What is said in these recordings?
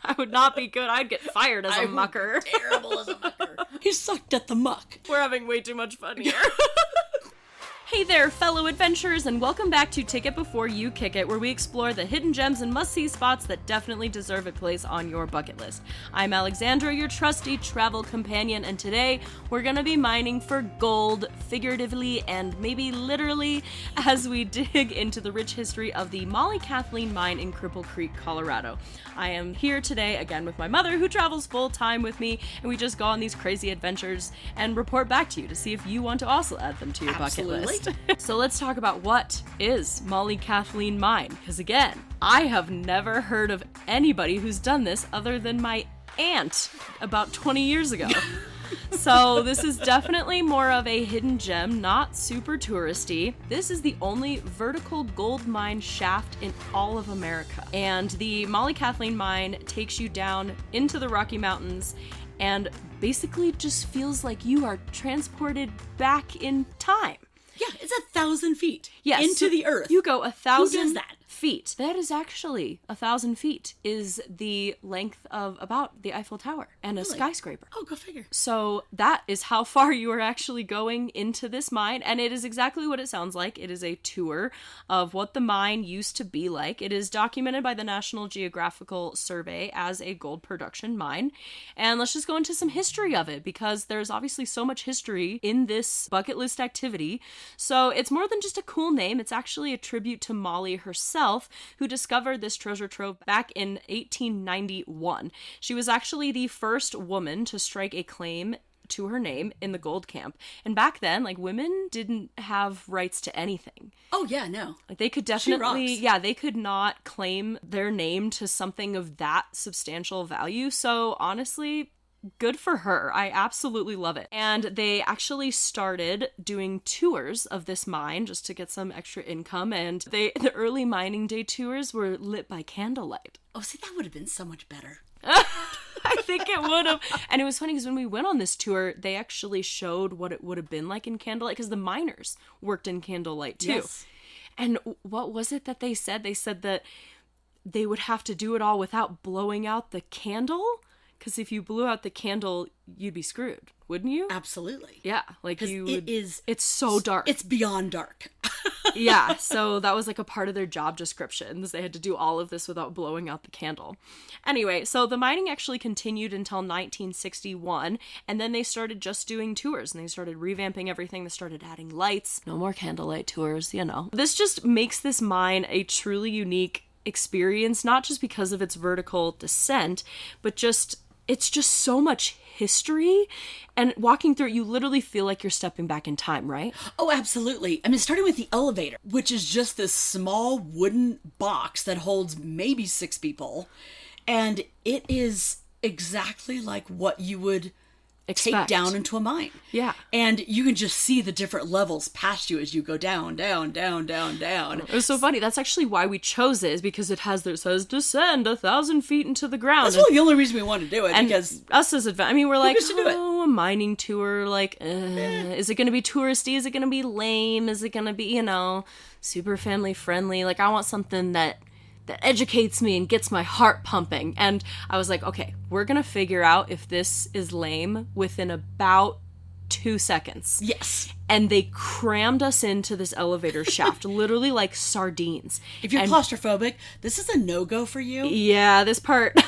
I would not be good. I'd get fired as a mucker. Terrible as a mucker. He sucked at the muck. We're having way too much fun here. Hey there, fellow adventurers, and welcome back to Ticket Before You Kick It, where we explore the hidden gems and must-see spots that definitely deserve a place on your bucket list. I'm Alexandra, your trusty travel companion, and today we're gonna be mining for gold, figuratively and maybe literally, as we dig into the rich history of the Molly Kathleen Mine in Cripple Creek, Colorado. I am here today, again, with my mother, who travels full-time with me, and we just go on these crazy adventures and report back to you to see if you want to also add them to your bucket list. So let's talk about what is Molly Kathleen Mine, because again, I have never heard of anybody who's done this other than my aunt about 20 years ago. So this is definitely more of a hidden gem, not super touristy. This is the only vertical gold mine shaft in all of America. And the Molly Kathleen Mine takes you down into the Rocky Mountains and basically just feels like you are transported back in time. Yeah, it's 1,000 feet into the earth. You go 1,000 Who does that? feet. That is actually 1,000 feet is the length of about the Eiffel Tower and a skyscraper. Oh, go figure. So that is how far you are actually going into this mine, and it is exactly what it sounds like. It is a tour of what the mine used to be like. It is documented by the National Geographical Survey as a gold production mine, and let's just go into some history of it, because there's obviously so much history in this bucket list activity. So it's more than just a cool name. It's actually a tribute to Molly herself, who discovered this treasure trove back in 1891. She was actually the first woman to strike a claim to her name in the gold camp. And back then, like, women didn't have rights to anything. Oh, yeah, no. Like, they could definitely, they could not claim their name to something of that substantial value. So honestly, good for her. I absolutely love it. And they actually started doing tours of this mine just to get some extra income. And the early mining day tours were lit by candlelight. Oh, see, that would have been so much better. I think it would have. And it was funny because when we went on this tour, they actually showed what it would have been like in candlelight, because the miners worked in candlelight too. Yes. And what was it that they said? They said that they would have to do it all without blowing out the candle. Because if you blew out the candle, you'd be screwed, wouldn't you? Absolutely. Yeah, like you would. It's so dark. It's beyond dark. Yeah, so that was like a part of their job descriptions. They had to do all of this without blowing out the candle. Anyway, so the mining actually continued until 1961, and then they started just doing tours, and they started revamping everything. They started adding lights. No more candlelight tours, you know. This just makes this mine a truly unique experience, not just because of its vertical descent, but it's just so much history, and walking through it, you literally feel like you're stepping back in time, right? Oh, absolutely. I mean, starting with the elevator, which is just this small wooden box that holds maybe 6 people, and it is exactly like what you would take down into a mine. Yeah. And you can just see the different levels past you as you go down, down, down, down, down. It was so funny. That's actually why we chose it, is because it says descend 1,000 feet into the ground. That's really the only reason we wanted to do it. And because us as we're like, a mining tour, like, is it going to be touristy? Is it going to be lame? Is it going to be, super family friendly? Like, I want something that educates me and gets my heart pumping. And I was like, okay, we're gonna figure out if this is lame within about 2 seconds. Yes. And they crammed us into this elevator shaft, literally like sardines. If you're claustrophobic, this is a no-go for you. Yeah, this part.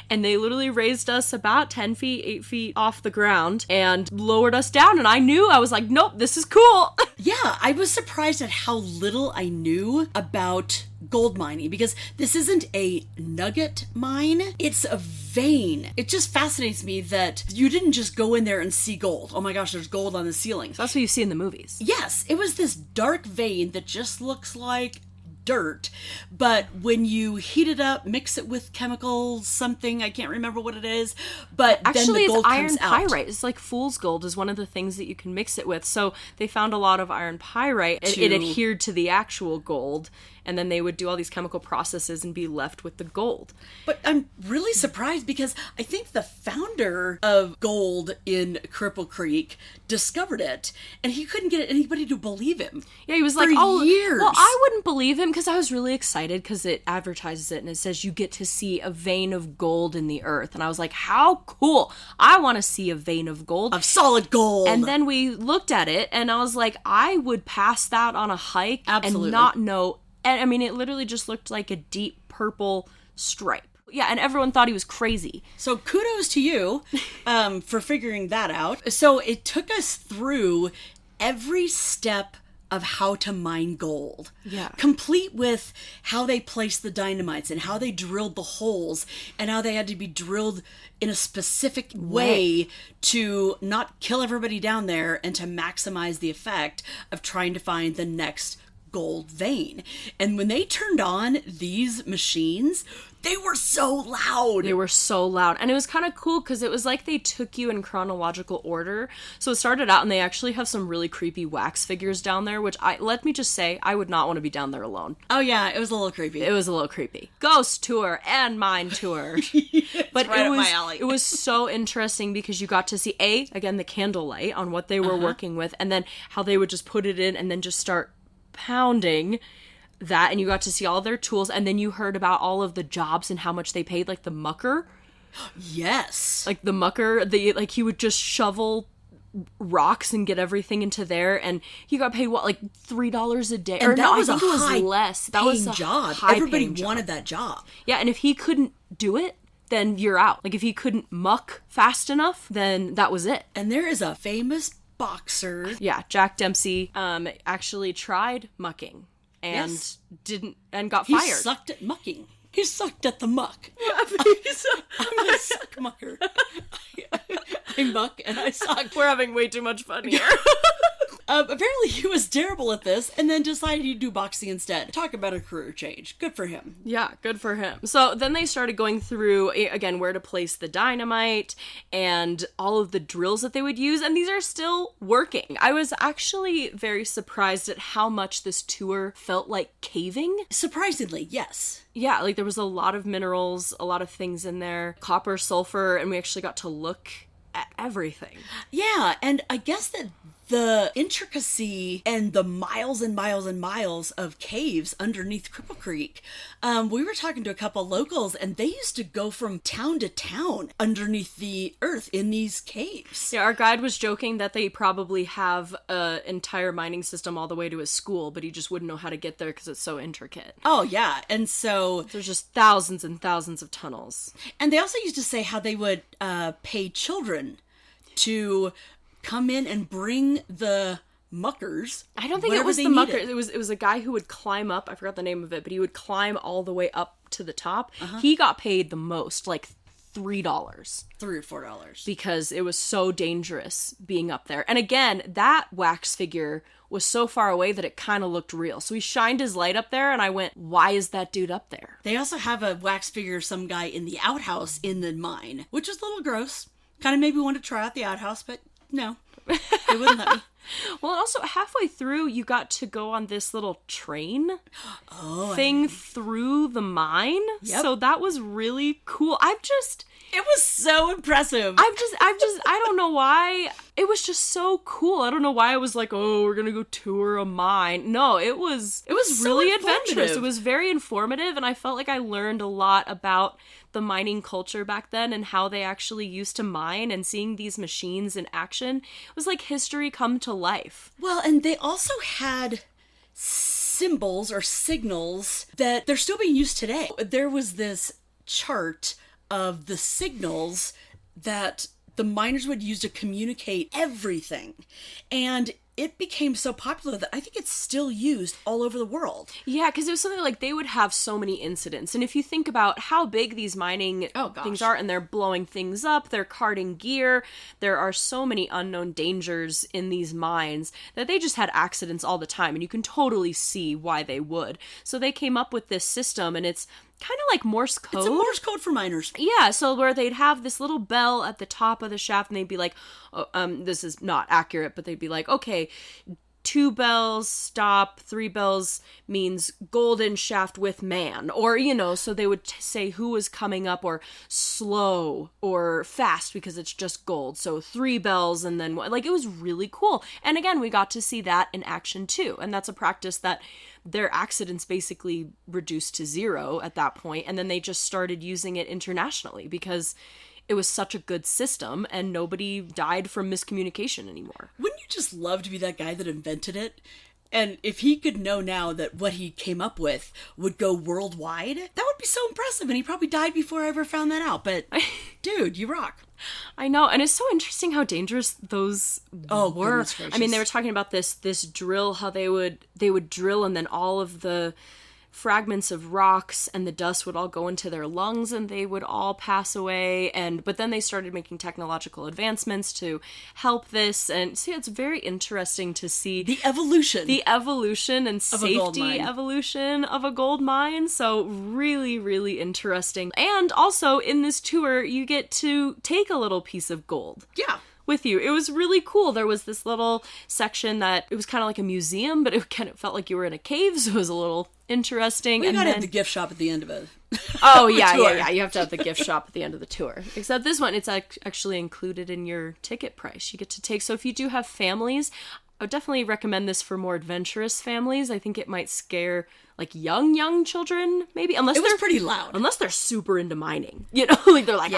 And they literally raised us about 10 feet, 8 feet off the ground and lowered us down. And I was like, nope, this is cool. Yeah, I was surprised at how little I knew about gold mining, because this isn't a nugget mine, it's a vein. It just fascinates me that you didn't just go in there and see gold. Oh my gosh, there's gold on the ceiling. So that's what you see in the movies. Yes, it was this dark vein that just looks like dirt, but when you heat it up, mix it with chemicals, something, I can't remember what it is, but actually then the gold it's iron comes pyrite. It's like fool's gold is one of the things that you can mix it with. So they found a lot of iron pyrite. It adhered to the actual gold, and then they would do all these chemical processes and be left with the gold. But I'm really surprised, because I think the founder of gold in Cripple Creek discovered it, and he couldn't get anybody to believe him. Yeah, he was like, years. Well, I wouldn't believe him Because I was really excited because it advertises it and it says you get to see a vein of gold in the earth. And I was like, how cool. I want to see a vein of gold. Of solid gold. And then we looked at it and I was like, I would pass that on a hike. Absolutely. And not know. And I mean, it literally just looked like a deep purple stripe. Yeah, and everyone thought he was crazy. So kudos to you for figuring that out. So it took us through every step of how to mine gold. Yeah. Complete with how they placed the dynamites and how they drilled the holes and how they had to be drilled in a specific way to not kill everybody down there and to maximize the effect of trying to find the next gold vein. And when they turned on these machines, they were so loud. They were so loud. And it was kind of cool because it was like they took you in chronological order. So it started out and they actually have some really creepy wax figures down there, which let me just say, I would not want to be down there alone. Oh yeah, it was a little creepy. It was a little creepy. Ghost tour and mine tour. But right up my alley. It was so interesting because you got to see, again, the candlelight on what they were working with, and then how they would just put it in and then just start pounding that, and you got to see all their tools, and then you heard about all of the jobs and how much they paid, like the mucker. Yes. Like the mucker, he would just shovel rocks and get everything into there, and he got paid what, like $3 a day? And that was I think it was less. That was a job. Everybody wanted that job. Yeah, and if he couldn't do it, then you're out. Like if he couldn't muck fast enough, then that was it. And there is a famous boxer. Yeah, Jack Dempsey actually tried mucking and got fired. He sucked at mucking. He sucked at the muck. I'm a suck mucker. I muck and I suck. We're having way too much fun here. Apparently he was terrible at this and then decided he'd do boxing instead. Talk about a career change. Good for him. Yeah, good for him. So then they started going through, again, where to place the dynamite and all of the drills that they would use, and these are still working. I was actually very surprised at how much this tour felt like caving. Surprisingly, yes. Yeah, like there was a lot of minerals, a lot of things in there, copper, sulfur, and we actually got to look at everything. Yeah, and I guess that the intricacy and the miles and miles and miles of caves underneath Cripple Creek, we were talking to a couple locals and they used to go from town to town underneath the earth in these caves. Yeah, our guide was joking that they probably have an entire mining system all the way to his school, but he just wouldn't know how to get there because it's so intricate. Oh, yeah. And so there's just thousands and thousands of tunnels. And they also used to say how they would pay children to come in and bring the muckers. I don't think it was the muckers. It was a guy who would climb up. I forgot the name of it, but he would climb all the way up to the top. He got paid the most, like $3. $3 or $4. Because it was so dangerous being up there. And again, that wax figure was so far away that it kind of looked real. So he shined his light up there and I went, why is that dude up there? They also have a wax figure of some guy in the outhouse in the mine, which is a little gross. Kind of made me want to try out the outhouse, but no, they wouldn't let me. Well, also halfway through, you got to go on this little train thing through the mine. Yep. So that was really cool. It was so impressive. I don't know why. It was just so cool. I don't know why I was like, oh, we're going to go tour a mine. No, it was really so adventurous. It was very informative, and I felt like I learned a lot about the mining culture back then and how they actually used to mine, and seeing these machines in action. It was like history come to life. Well, and they also had symbols or signals that they're still being used today. There was this chart of the signals that the miners would use to communicate everything. And it became so popular that I think it's still used all over the world. Yeah, because it was something like they would have so many incidents. And if you think about how big these mining things are, and they're blowing things up, they're carting gear, there are so many unknown dangers in these mines that they just had accidents all the time. And you can totally see why they would. So they came up with this system, and it's kind of like Morse code. It's a Morse code for miners. Yeah, so where they'd have this little bell at the top of the shaft, and they'd be like, this is not accurate, but they'd be like, okay, 2 bells, stop, 3 bells means golden shaft with man. Or, so they would say who was coming up, or slow or fast because it's just gold. So 3 bells and then, like, it was really cool. And again, we got to see that in action too. And that's a practice that their accidents basically reduced to 0 at that point. And then they just started using it internationally because it was such a good system and nobody died from miscommunication anymore. Wouldn't you just love to be that guy that invented it? And if he could know now that what he came up with would go worldwide, that would be so impressive. And he probably died before I ever found that out. But dude, you rock. I know. And it's so interesting how dangerous those were. I mean, they were talking about this drill, how they would drill, and then all of the fragments of rocks and the dust would all go into their lungs and they would all pass away. But then they started making technological advancements to help this. And see, it's very interesting to see the evolution and safety evolution of a gold mine. So really, really interesting. And also in this tour, you get to take a little piece of gold. Yeah. With you. It was really cool. There was this little section that it was kind of like a museum, but it kind of felt like you were in a cave, so it was a little interesting. You gotta have the gift shop at the end of it. Oh yeah. You have to have the gift shop at the end of the tour. Except this one, it's actually included in your ticket price. You get to take. So if you do have families, I would definitely recommend this for more adventurous families. I think it might scare like young children, maybe, unless it was pretty loud. Unless they're super into mining, like they're like,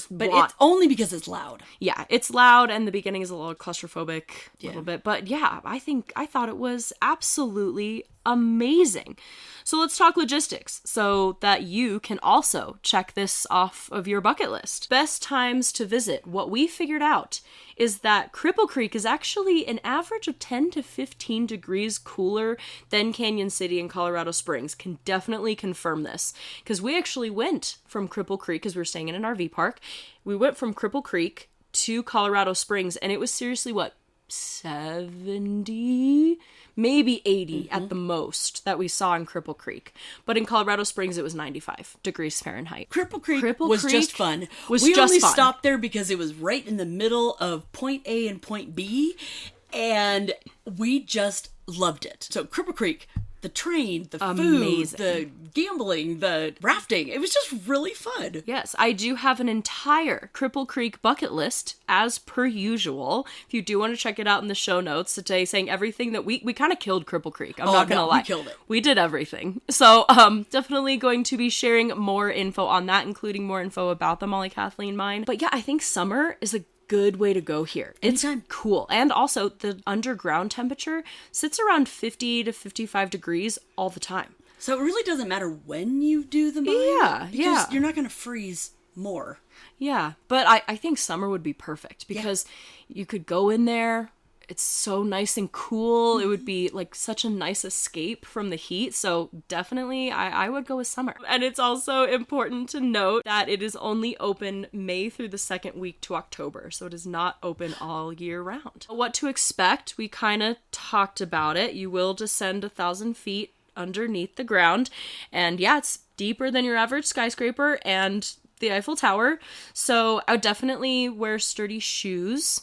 but it's only because it's loud. Yeah, it's loud, and the beginning is a little claustrophobic, a little bit. But yeah, I thought it was absolutely amazing. So let's talk logistics so that you can also check this off of your bucket list. Best times to visit. What we figured out is that Cripple Creek is actually an average of 10 to 15 degrees cooler than Canyon City and Colorado Springs. Can definitely confirm this because we actually went from Cripple Creek, because we were staying in an RV park. We went from Cripple Creek to Colorado Springs, and it was seriously 70, maybe 80 at the most that we saw in Cripple Creek. But in Colorado Springs, it was 95 degrees Fahrenheit. Cripple Creek was just fun. We only stopped there because it was right in the middle of point A and point B, and we just loved it. So Cripple Creek, the train, the food, the gambling, the rafting. It was just really fun. Yes, I do have an entire Cripple Creek bucket list, as per usual. If you do want to check it out in the show notes today, saying everything that we kind of killed Cripple Creek. I'm not going to lie. We killed it. We did everything. So definitely going to be sharing more info on that, including more info about the Molly Kathleen Mine. But yeah, I think summer is a good way to go here. It's cool. And also the underground temperature sits around 50 to 55 degrees all the time. So it really doesn't matter when you do the mine. Yeah. You're not going to freeze more. Yeah. But I think summer would be perfect because you could go in there. It's so nice and cool. It would be like such a nice escape from the heat. So definitely I would go with summer. And it's also important to note that it is only open May through the second week to October. So it is not open all year round. What to expect? We kind of talked about it. You will descend 1,000 feet underneath the ground. And yeah, it's deeper than your average skyscraper and the Eiffel Tower. So I would definitely wear sturdy shoes.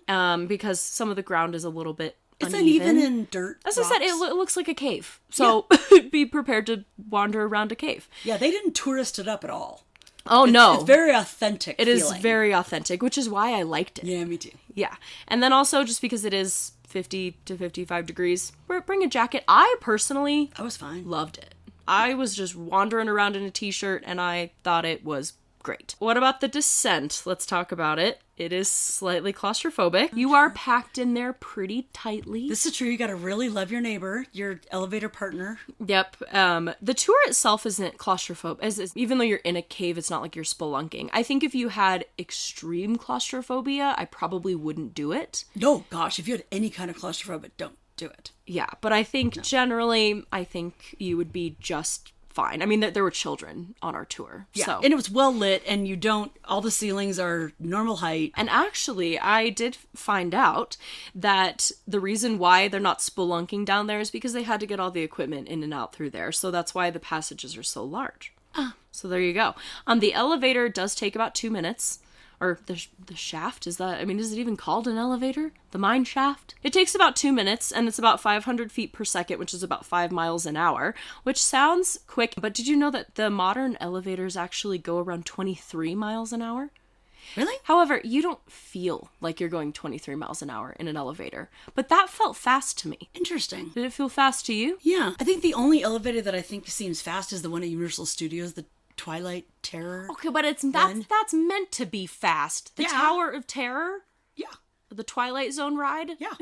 Because some of the ground is a little bit uneven in dirt. As I said, it looks like a cave. So be prepared to wander around a cave. Yeah, they didn't tourist it up at all. No. It's very authentic. It is very authentic, which is why I liked it. Yeah, me too. Yeah. And then also just because it is 50 to 55 degrees, bring a jacket. I was fine. Loved it. I was just wandering around in a t-shirt and I thought it was great. What about the descent? Let's talk about it. It is slightly claustrophobic. You are packed in there pretty tightly. This is true. You got to really love your neighbor, your elevator partner. Yep. The tour itself isn't claustrophobic. Even though you're in a cave, it's not like you're spelunking. I think if you had extreme claustrophobia, I probably wouldn't do it. No, gosh. If you had any kind of claustrophobia, don't do it. Yeah, but I think generally, you would be just fine. I mean, there were children on our tour. Yeah, so. And it was well lit, and all the ceilings are normal height. And actually, I did find out that the reason why they're not spelunking down there is because they had to get all the equipment in and out through there. So that's why the passages are so large. So there you go. The elevator does take about 2 minutes. or the shaft, is it even called an elevator? The mine shaft? It takes about 2 minutes, and it's about 500 feet per second, which is about 5 miles an hour, which sounds quick, but did you know that the modern elevators actually go around 23 miles an hour? Really? However, you don't feel like you're going 23 miles an hour in an elevator, but that felt fast to me. Interesting. Did it feel fast to you? Yeah. I think the only elevator that I think seems fast is the one at Universal Studios, the Twilight Terror. Okay, but that's meant to be fast. The Tower of Terror? Yeah. The Twilight Zone ride? Yeah.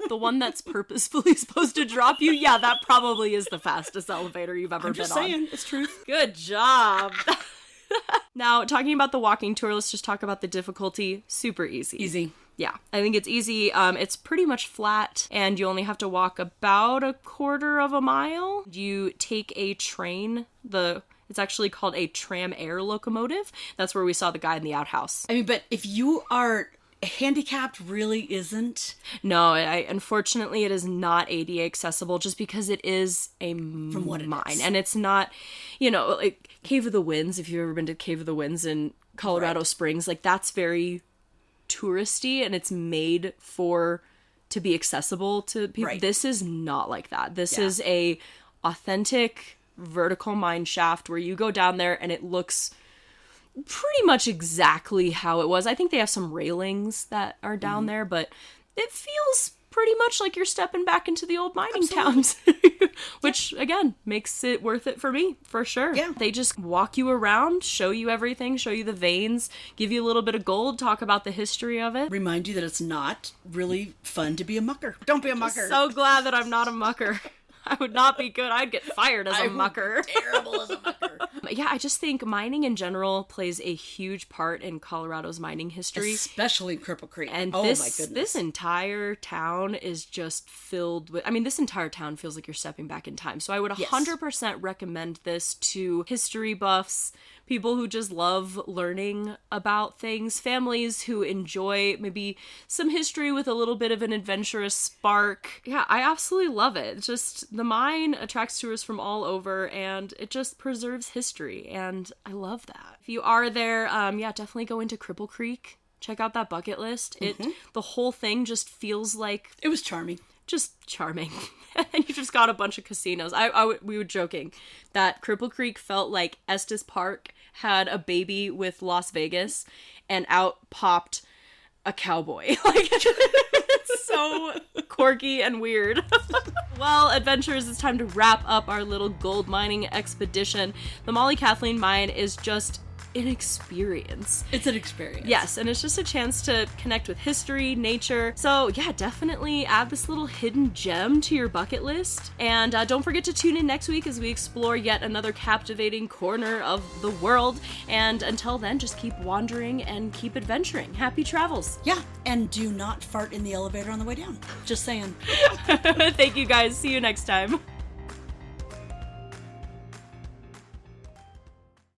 The one that's purposefully supposed to drop you? Yeah, that probably is the fastest elevator you've ever been on. I'm just saying, it's truth. Good job. Now, talking about the walking tour, let's just talk about the difficulty. Super easy. Easy. Yeah, I think it's easy. It's pretty much flat, and you only have to walk about a quarter of a mile. You take a train, it's actually called a tram air locomotive. That's where we saw the guy in the outhouse. I mean, but if you are handicapped, really isn't. No, unfortunately it is not ADA accessible just because it is a mine. And it's not, like Cave of the Winds, if you've ever been to Cave of the Winds in Colorado Springs, like that's very touristy and it's made to be accessible to people. Right. This is not like that. This is a authentic vertical mine shaft where you go down there and it looks pretty much exactly how it was. I think they have some railings that are down there, but it feels pretty much like you're stepping back into the old mining towns, which again makes it worth it for me, for sure. Yeah. They just walk you around, show you everything, show you the veins, give you a little bit of gold, talk about the history of it. Remind you that it's not really fun to be a mucker. Don't be a mucker. So glad that I'm not a mucker. I would not be good. I'd get fired as a mucker. Terrible as a mucker. Yeah, I just think mining in general plays a huge part in Colorado's mining history. Especially in Cripple Creek. And my goodness. This entire town is just filled with... this entire town feels like you're stepping back in time. So I would 100% recommend this to history buffs, people who just love learning about things, families who enjoy maybe some history with a little bit of an adventurous spark. Yeah, I absolutely love it. Just the mine attracts tourists from all over and it just preserves history and I love that. If you are there, definitely go into Cripple Creek. Check out that bucket list. The whole thing just feels like... It was charming. Just charming. And you just got a bunch of casinos. We were joking that Cripple Creek felt like Estes Park had a baby with Las Vegas and out popped a cowboy. Like, it's so quirky and weird. Well, adventurers, it's time to wrap up our little gold mining expedition. The Molly Kathleen Mine is just an experience. It's an experience. Yes, and it's just a chance to connect with history, nature. So yeah, definitely add this little hidden gem to your bucket list. And don't forget to tune in next week as we explore yet another captivating corner of the world. And until then, just keep wandering and keep adventuring. Happy travels. Yeah, and do not fart in the elevator on the way down. Just saying. Thank you guys. See you next time.